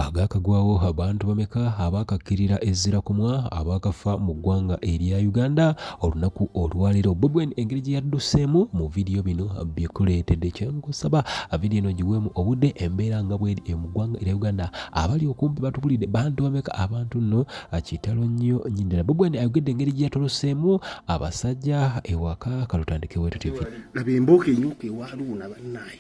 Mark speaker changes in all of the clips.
Speaker 1: agakagwawo abantu bameka abakakkirira ezzira kumwa abakafa mu ggwanga erya Uganda olunaku olwaleero. Bobi Wine engeri gye yadduseemu mu vidiyo bino bikuleetedde kyenkusaba vidiyo eno giweemu obudde embeera nga bweri mu ggwanga erya Uganda abali okumpi batubulidde bantu bameka abantu nno kitalo nnyo nnyindala. Bobi Wine ayogedde engeri gye yatoloseemu abasajja ewaka kalutandike wetu TV.
Speaker 2: Laba embooka enyuka ewaluuna bannaye.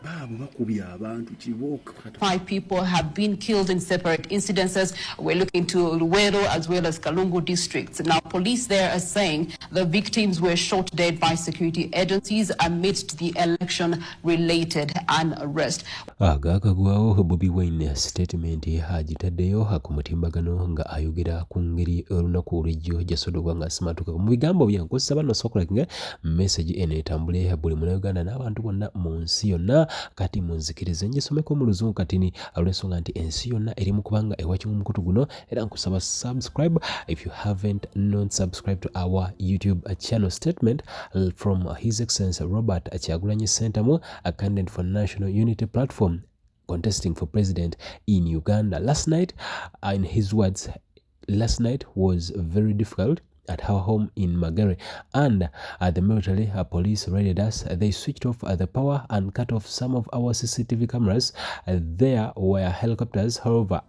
Speaker 3: 5 people have been killed in separate incidences. We're looking to Luwero as well as Kalungu districts. Now, police there are saying the victims were shot dead by security agencies amidst the election-related unrest.
Speaker 1: Agakagwawo Bobi Wine statement agitaddeyo ku mutimbagano nga ayogera ku ngeri olunaku olw'ejjo gy'asobola nga asimatuka mu bigambo bye nkozesa bano sokolakinga message eno etambule buli munnayuganda n'abantu bonna mu nsi yonna kati munzikirize ngisomeko mu luzungu katini olw'ensonga nti ensi yonna eri mu kubanga ewakimu mukutu guno era nkusaba subscribe if you haven't not subscribe to our YouTube channel. Statement from His Excellency Robert Kyagulanyi Ssentamu, a candidate for National Unity Platform contesting for president in Uganda. Last night, in his words, last night was very difficult at our home in Magere, and the military police raided us. They switched off the power and cut off some of our CCTV cameras. There were helicopters over.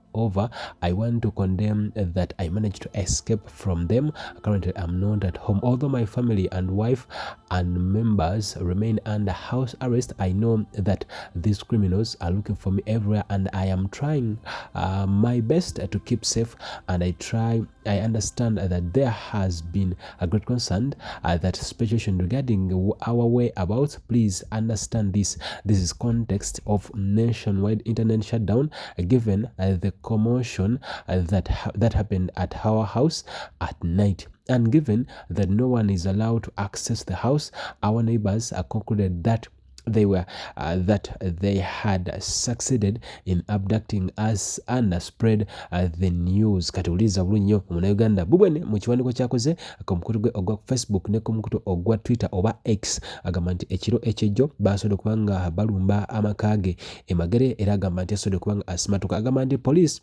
Speaker 1: I want to condemn that I managed to escape from them. Currently, I'm not at home. Although my family and wife and members remain under house arrest, I know that these criminals are looking for me everywhere, and I am trying my best to keep safe. And I understand that there has been a great concern that speculation regarding our whereabouts. Please understand this. This is context of nationwide internet shutdown, given the commotion that happened at our house at night, and given that no one is allowed to access the house. Our neighbors concluded that they had succeeded in abducting us and spread the news. Katuliza bulunyo mu Uganda. Bobi Wine mu kiwandiiko kyakoze ku mukutu gwe ogwa Facebook ne ku mukutu ogwa Twitter oba X agamba nti ekiro ekyejjo basobodde kubanga balumba amakaage emagere era agamba nti asobodde kubanga asimatuka. Agamba nti police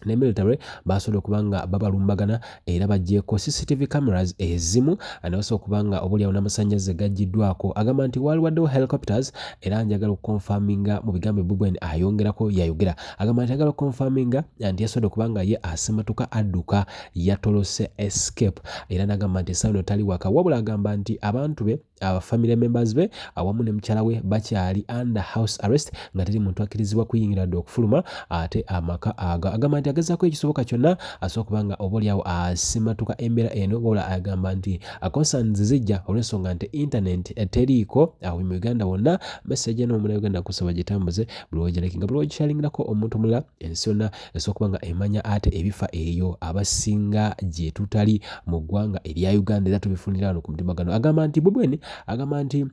Speaker 1: ne military basobola kubanga babalumbagana era bagyeko CCTV cameras ezimu anabasobola kubanga obulyawo n'amasannyalaze gaggiddwako. Agamba nti waliwaddewo helicopters era njagala okukonfaminga mu bigambo Bobi Wine ayongerako yayogera. Agamba nti agala okukonfaminga nti yasobodde kubanga ye asimatuka adduka yatolose escape era n'agamba nti essaawa eno tali waka wabula agamba nti abantu be family members be awamu ne mukyala we bakyali under house arrest nga teri muntu akkirizibwa kuyingira dde okufuluma ate amaka aga. Agamba nti agezaako ekisoboka kyonna asobola kubanga obalyawo asimatuka embeera eno wabula agamba nti concerns zijja olw'ensonga nti internet teriiko awo mu Uganda wonna. Message eno mu Uganda kusaba gitambuze buli wogerakinga buli wogishalingirako omuntu mulala ensi yonna esobola kubanga emanya ate ebifa eyo abasinga gye tutali mu ggwanga erya Uganda era tubifunira wano ku mutimbagano. Agamba nti Bobi Wine agamba nti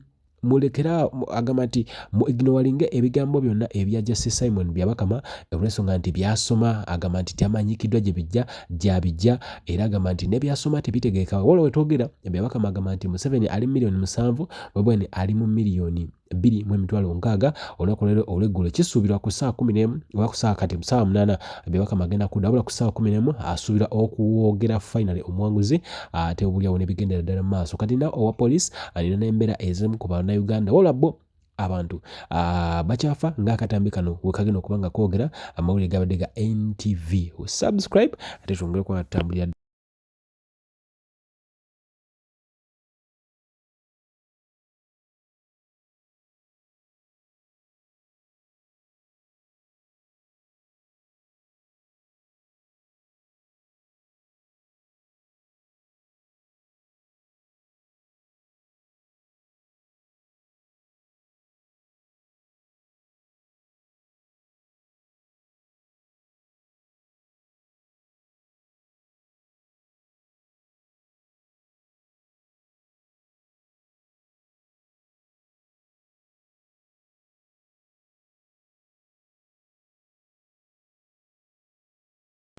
Speaker 1: mulekera agamba nti mu ignoringe ebigambo byonna ebya Justice Simon byabakama olw'ensonga nti byasoma. Agamba nti tyamanyikiddwa gye bijja gyabijja era agamba nti ne byasoma tebitegeeka wala wetwogera byabakama. Agamba nti Museveni ali mu miliyoni 7 Bobi Wine ali mu miliyoni 2.6 olunaku leero olw'eggulo kisuubirwa ku saa 11 oba ku saa kati saa 8 byabakama agenda kudda wabula ku saa 11 asuubira okuwogera finally omuwanguzi ate obulyawo ne bigendera ddala mu maaso. Kati na owa police alina n'embeera ezimu ku bannayuganda wabula bo abantu bakyafa ng'akatambi kano we kagenda okubanga kwogera amawulire gabadde ga NTV. Subscribe ate twongere kwatambulira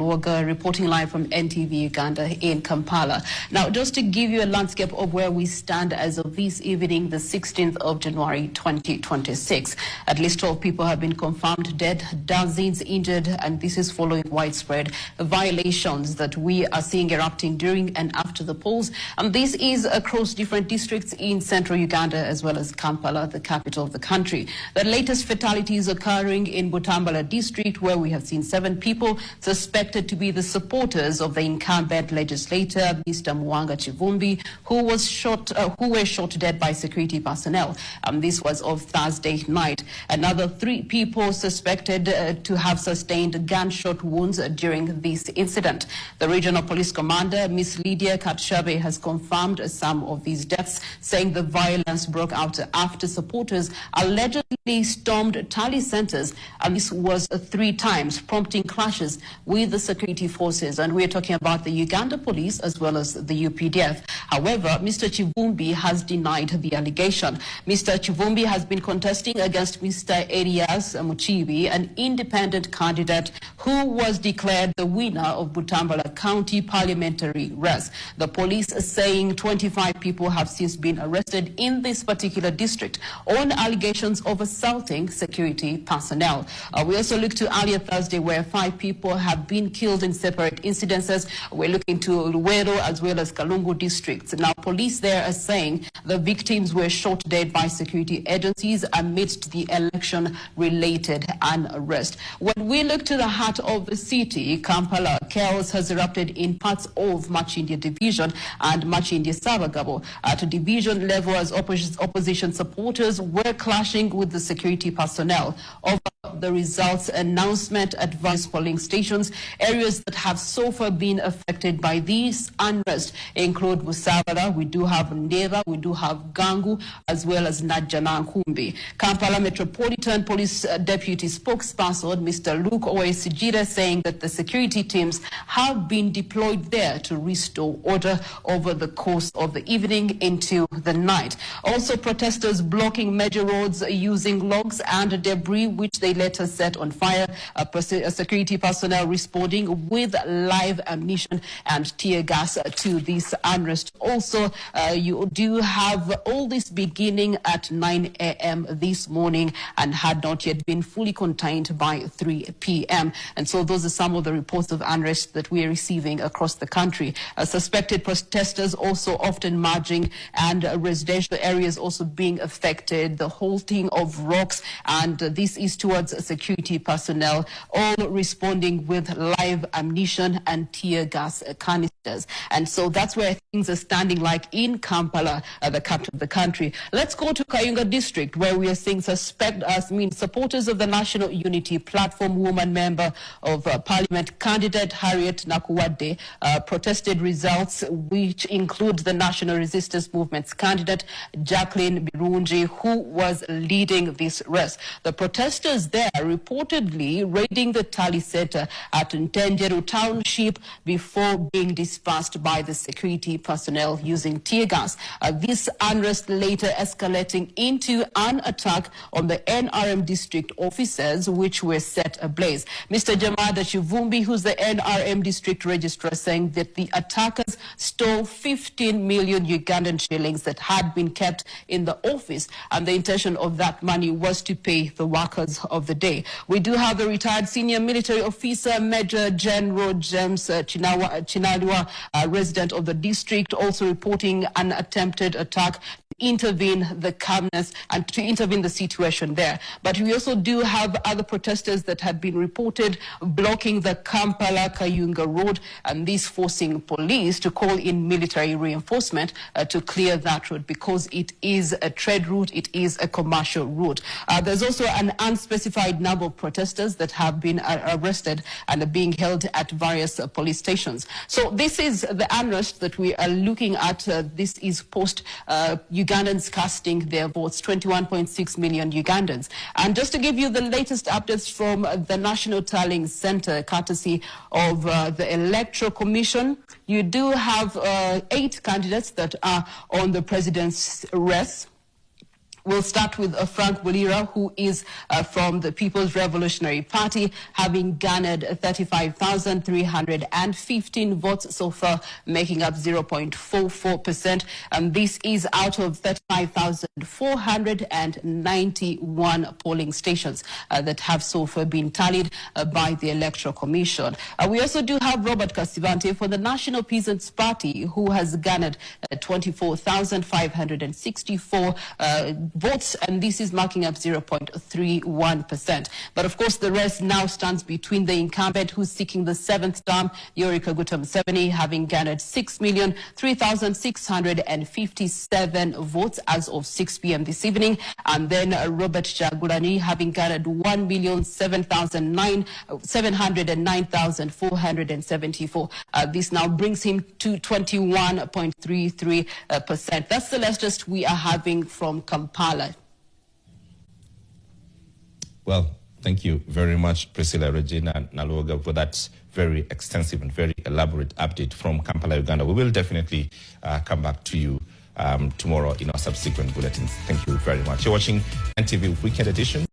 Speaker 3: Luoga, reporting live from NTV Uganda in Kampala. Now, just to give you a landscape of where we stand as of this evening, the 16th of January 2026. At least 12 people have been confirmed dead, dozens injured, and this is following widespread violations that we are seeing erupting during and after the polls. And this is across different districts in central Uganda as well as Kampala, the capital of the country. The latest fatalities occurring in Butambala district, where we have seen 7 people suspected to be the supporters of the incumbent legislator, Mr. Mwanga Chivumbi, who were shot dead by security personnel. This was of Thursday night. Another 3 people suspected to have sustained gunshot wounds during this incident. The regional police commander, Ms. Lydia Katshabe, has confirmed some of these deaths, saying the violence broke out after supporters allegedly stormed tally centers, and this was 3 times, prompting clashes with the security forces. And we're talking about the Uganda police as well as the UPDF. However, Mr. Chivumbi has denied the allegation. Mr. Chivumbi has been contesting against Mr. Elias Muchibi, an independent candidate who was declared the winner of Butambala County parliamentary race. The police are saying 25 people have since been arrested in this particular district on allegations of assaulting security personnel. We also looked to earlier Thursday, where 5 people have been killed in separate incidences. We're looking to Luwero as well as Kalungu districts. Now, police there are saying the victims were shot dead by security agencies amidst the election-related unrest. When we look to the heart of the city, Kampala, chaos has erupted in parts of Machindia Division and Machindia Sabagabo. At a division level, as opposition supporters were clashing with the security personnel over the results announcement at various polling stations. Areas that have so far been affected by this unrest include Busabala, we do have Ndeba, we do have Gangu, as well as Najjana Nkumbi. Kampala Metropolitan Police Deputy Spokesperson Mr. Luke Owesigire saying that the security teams have been deployed there to restore order over the course of the evening into the night. Also, protesters blocking major roads using logs and debris, which they later set on fire. Security personnel responding with live ammunition and tear gas to this unrest. Also, you do have all this beginning at 9 a.m. this morning and had not yet been fully contained by 3 p.m. And so those are some of the reports of unrest that we are receiving across the country. Suspected protesters also often merging, and residential areas also being affected. The halting of rocks, and this is towards security personnel, all responding with live ammunition and tear gas canisters. And so that's where things are standing like in Kampala, the capital of the country. Let's go to Kayunga district, where we are seeing supporters of the National Unity Platform, woman member of Parliament candidate Harriet Nakuwadde, protested results which include the National Resistance Movement's candidate Jacqueline Birungi, who was leading this race. The protesters there reportedly raiding the tally center at Ntenjeru Township before being dispersed by the security personnel using tear gas. This unrest later escalating into an attack on the NRM district offices, which were set ablaze. Mr. Jamada Chivumbi, who's the NRM district registrar, saying that the attackers stole 15 million Ugandan shillings that had been kept in the office, and the intention of that money was to pay the workers of the day. We do have the retired senior military officer, Major General James Chinalwa, resident of the district, also reporting an attempted attack, intervene the calmness and to intervene the situation there. But we also do have other protesters that have been reported blocking the Kampala-Kayunga road, and this forcing police to call in military reinforcement to clear that road, because it is a trade route, it is a commercial route. There's also an unspecified number of protesters that have been arrested and are being held at various police stations. So this is the unrest that we are looking at. This is post Ugandans casting their votes, 21.6 million Ugandans. And just to give you the latest updates from the National Tallying Center, courtesy of the Electoral Commission, you do have 8 candidates that are on the president's race. We'll start with Frank Bulira, who is from the People's Revolutionary Party, having garnered 35,315 votes so far, making up 0.44%. And this is out of 35,491 polling stations that have so far been tallied by the Electoral Commission. We also do have Robert Kasivante for the National Peasants Party, who has garnered 24,564 votes, and this is marking up 0.31%. But of course, the rest now stands between the incumbent, who's seeking the 7th term, Yoweri Kaguta Museveni, having garnered 6,003,657 votes as of 6 p.m. this evening, and then Robert Kyagulanyi having garnered 1,709,474. This now brings him to 21.33%. That's the latest we are having from Kampala.
Speaker 4: Well, thank you very much, Priscilla Regina Naloga, for that very extensive and very elaborate update from Kampala, Uganda. We will definitely come back to you tomorrow in our subsequent bulletins. Thank you very much. You're watching NTV Weekend Edition.